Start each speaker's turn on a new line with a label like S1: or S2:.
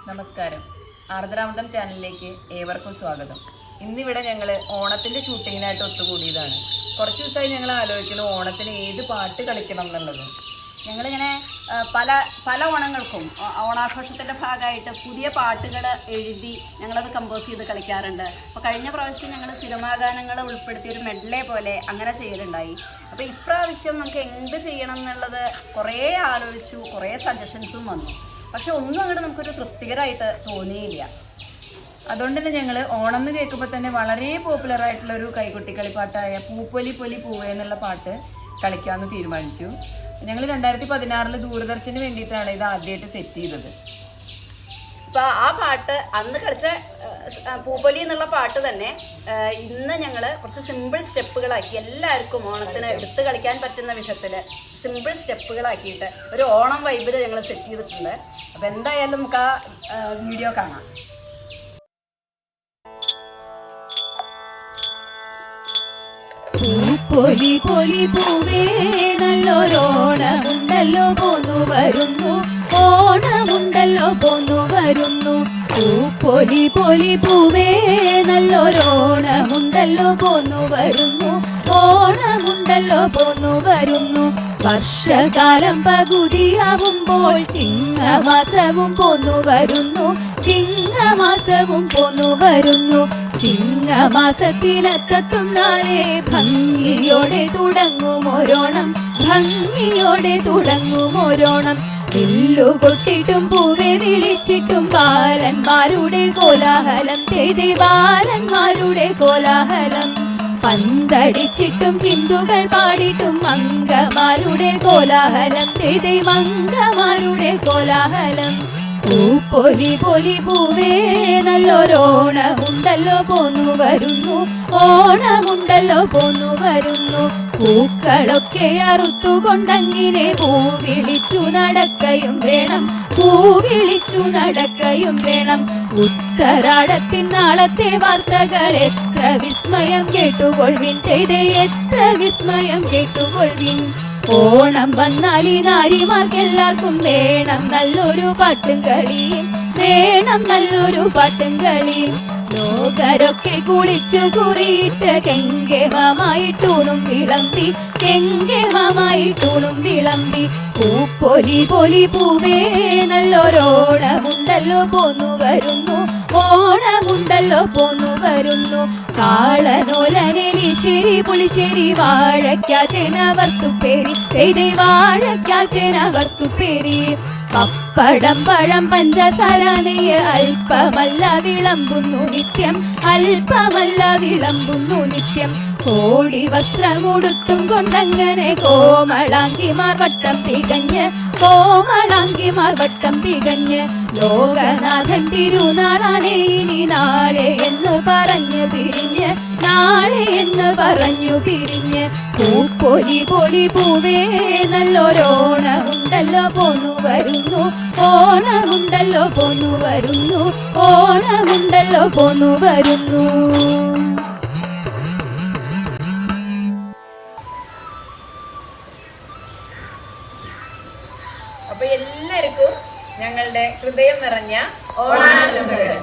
S1: നമസ്കാരം. ആർദ്രാമൃതം ചാനലിലേക്ക് ഏവർക്കും സ്വാഗതം. ഇന്നിവിടെ ഞങ്ങൾ ഓണത്തിൻ്റെ ഷൂട്ടിങ്ങിനായിട്ട് ഒത്തുകൂടിയതാണ്. കുറച്ച് ദിവസമായി ഞങ്ങൾ ആലോചിക്കുന്നു ഓണത്തിന് ഏത് പാട്ട് കളിക്കണം എന്നുള്ളത്.
S2: ഞങ്ങളിങ്ങനെ പല ഓണങ്ങൾക്കും ഓണാഘോഷത്തിൻ്റെ ഭാഗമായിട്ട് പുതിയ പാട്ടുകൾ എഴുതി ഞങ്ങളത് കമ്പോസ് ചെയ്ത് കളിക്കാറുണ്ട്. അപ്പോൾ കഴിഞ്ഞ പ്രാവശ്യം ഞങ്ങൾ സിനിമാ ഗാനങ്ങൾ ഉൾപ്പെടുത്തിയ ഒരു മെഡ്ലേ പോലെ അങ്ങനെ ചെയ്യലുണ്ടായി. അപ്പോൾ ഇപ്രാവശ്യം നമുക്ക് എന്ത് ചെയ്യണം എന്നുള്ളത് കുറേ ആലോചിച്ചു, കുറേ സജഷൻസും വന്നു. പക്ഷെ ഒന്നും അങ്ങോട്ട് നമുക്കൊരു തൃപ്തികരമായിട്ട് തോന്നിയില്ല.
S1: അതുകൊണ്ട് തന്നെ ഞങ്ങൾ ഓണം എന്ന് കേൾക്കുമ്പോൾ തന്നെ വളരെ പോപ്പുലറായിട്ടുള്ളൊരു കൈകൊട്ടി കളിപ്പാട്ടായ പൂപ്പൊലി പൊലി പൂവേ എന്നുള്ള പാട്ട് കളിക്കാമെന്ന് തീരുമാനിച്ചു. ഞങ്ങൾ 2016 ദൂരദർശന് വേണ്ടിയിട്ടാണ് ഇത് ആദ്യമായിട്ട് സെറ്റ് ചെയ്തത്.
S2: അപ്പോൾ ആ പാട്ട് അന്ന് കളിച്ച പൂപ്പൊലി എന്നുള്ള പാട്ട് തന്നെ ഇന്ന് ഞങ്ങൾ കുറച്ച് സിമ്പിൾ സ്റ്റെപ്പുകളാക്കി എല്ലാവർക്കും ഓണത്തിന് എടുത്ത് കളിക്കാൻ പറ്റുന്ന വിധത്തിൽ സിമ്പിൾ സ്റ്റെപ്പുകളാക്കിയിട്ട് ഒരു ഓണം വൈബിൽ ഞങ്ങൾ സെറ്റ് ചെയ്തിട്ടുണ്ട്. അപ്പോൾ എന്തായാലും നമുക്ക് ആ വീഡിയോ കാണാം.
S3: പൊലി പൊലി പൂവേ നല്ലൊരോണമുണ്ടല്ലോ പോന്നു വരുന്നു, ഓണമുണ്ടല്ലോ പോന്നു വരുന്നു. പൊലി പൊലി പൂവേ നല്ലൊരോണമുണ്ടല്ലോ പോന്നു വരുന്നു, ഓണമുണ്ടല്ലോ പോന്നു വരുന്നു. വർഷകാലം പകുതിയാവുമ്പോൾ ചിങ്ങമാസവും പോന്നു വരുന്നു, ചിങ്ങമാസവും പോന്നു വരുന്നു. ചിങ്ങമാസത്തിലെത്തും നാളെ ഭംഗിയോടെ തുടങ്ങും ഓരോണം, ഭംഗിയോടെ തുടങ്ങും ഓരോണം. വില്ലു കൊട്ടിട്ടും പൂവെ വിളിച്ചിട്ടും ബാലന്മാരുടെ കോലാഹലം, ചെയ്തേ ബാലന്മാരുടെ കോലാഹലം. പന്തടിച്ചിട്ടും ചിന്തുകൾ പാടിയിട്ടും മംഗമാരുടെ കോലാഹലം, ചെയ്തേ മംഗമാരുടെ കോലാഹലം. പൂപ്പൊലി പൊലി പൂവേ നല്ലൊരോണമുണ്ടല്ലോ പോന്നു വരുന്നു, ഓണമുണ്ടല്ലോ പോന്നു വരുന്നു. പൂക്കളൊക്കെ അറുത്തുകൊണ്ടങ്ങിനെ പൂ വിളിച്ചു നടക്കയും വേണം, പൂ വിളിച്ചു നടക്കയും വേണം. ഉത്തരാടത്തിൻ നാളത്തെ വാർത്തകൾ എത്ര വിസ്മയം കേട്ടുകൊള്ളിൻ, ചെയ്തേ എത്ര വിസ്മയം കേട്ടുകൊള്ളിൻ. ഓണം വന്നാൽ ഈ നാരിമാർക്കെല്ലാവർക്കും വേണം നല്ലൊരു പാട്ടും കളിയും, വേണം നല്ലൊരു പാട്ടും കളിയും. ലോകരൊക്കെ കുളിച്ചു കുറിയിട്ട് കെങ്കേമമായിട്ടൂണും വിളമ്പി, കെങ്കേമമായിട്ടൂണും വിളമ്പി. പൂപ്പൊലി പൊലി പൂവേ നല്ലൊരോണമുണ്ടല്ലോ പോന്നു വരുന്നു, ഓണമുണ്ടല്ലോ പോന്നു വരുന്നു. കാളനോലനെലിശ്ശേരി പുളിശ്ശേരി വാഴയ്ക്കാ ചേന വറുത്തുപ്പേരി, ചെയ്തേ വാഴയ്ക്കാ ചേന വറുത്തുപ്പേരി. പപ്പടം പഴം പഞ്ചസാര നെയ്യ് അല്പമല്ല വിളമ്പുന്നു നിത്യം, അല്പമല്ല വിളമ്പുന്നു നിത്യം. കോടി വസ്ത്രമുടുത്തും കൊണ്ടങ്ങനെ കോമളാങ്കിമാർ വട്ടം തികഞ്ഞ്, കോമളാങ്കിമാർ വട്ടം തികഞ്ഞ്. ലോകനാഥൻ തിരുനാളാണേ ഇനി നാളെ എന്ന് പറഞ്ഞു പിരിഞ്ഞ്, നാളെ എന്ന് പറഞ്ഞു പിരിഞ്ഞ്. പൂപ്പൊലി പൊലി പൂവേ നല്ലൊരോണമുണ്ടല്ലോ പോന്നു വരുന്നു, ഓണമുണ്ടല്ലോ പോന്നു വരുന്നു, ഓണമുണ്ടല്ലോ പോന്നു വരുന്നു.
S1: അപ്പോൾ എല്ലാവർക്കും ഞങ്ങളുടെ ഹൃദയം നിറഞ്ഞ ഓണാശംസകൾ.